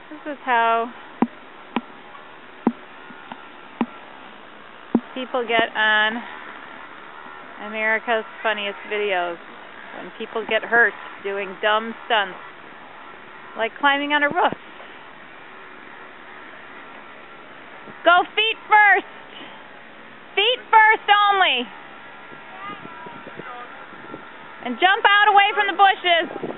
This is how people get on America's Funniest Videos. When people get hurt doing dumb stunts, like climbing on a roof. Go feet first! Feet first only! And jump out away from the bushes!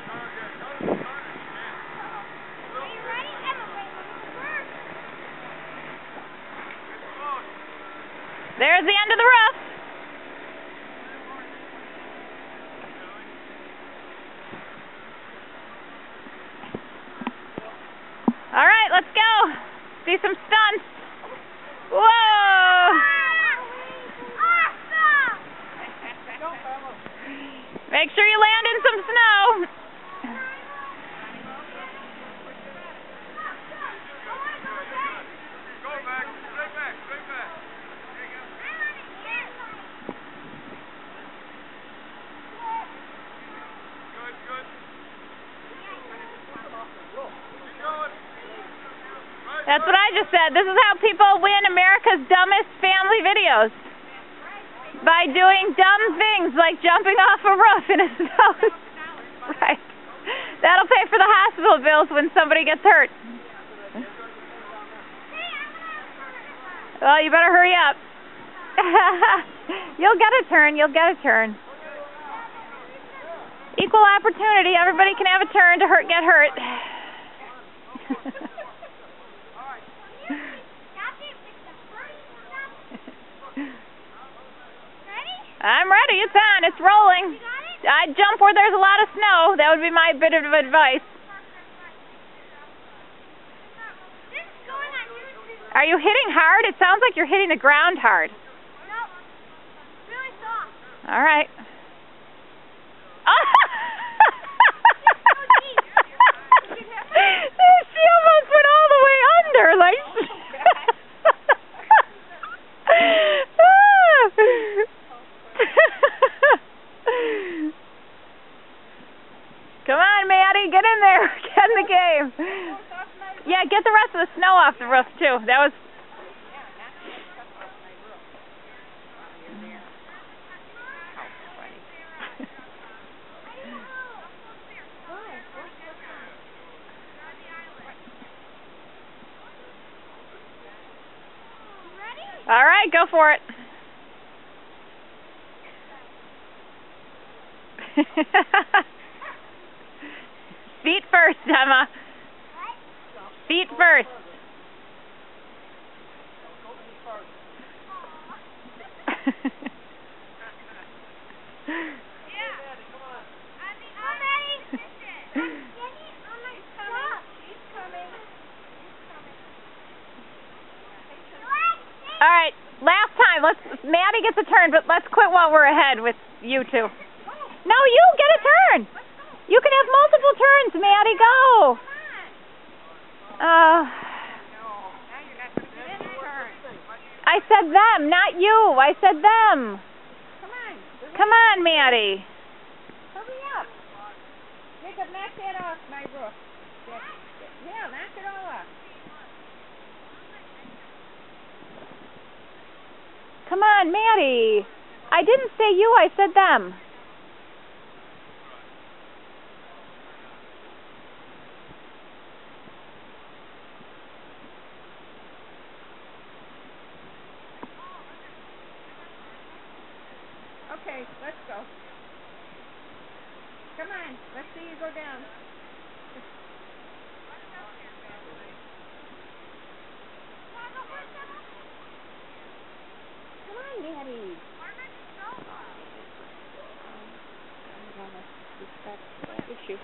There's the end of the roof! Alright, let's go! See some stunts! Whoa! Make sure you land in some snow! That's what I just said. This is how people win America's dumbest family videos. By doing dumb things like jumping off a roof in a snow. Right. That'll pay for the hospital bills when somebody gets hurt. Well, you better hurry up. You'll get a turn. You'll get a turn. Equal opportunity. Everybody can have a turn to get hurt. I'm ready. It's on. It's rolling. I'd jump where there's a lot of snow. That would be my bit of advice. Are you hitting hard? It sounds like you're hitting the ground hard. No. Really soft. All right. She almost went all the way under. Like. Come on, Maddie, get in there. Get in the game. Yeah, get the rest of the snow off the roof, too. That was... All right, go for it. Feet first, Emma. Feet first. All right, last time. Maddie gets a turn, but let's quit while we're ahead with you two. No, you get a turn. You can have multiple turns, Maddie. Go. I said them, not you. I said them. Come on, Maddie. Hurry up. Jacob, knock that off my roof. Yeah, knock it all off. Come on, Maddie. I didn't say you. I said them. Okay, let's go. Come on, let's see you go down. Come on, Daddy. I'm gonna respect that issue.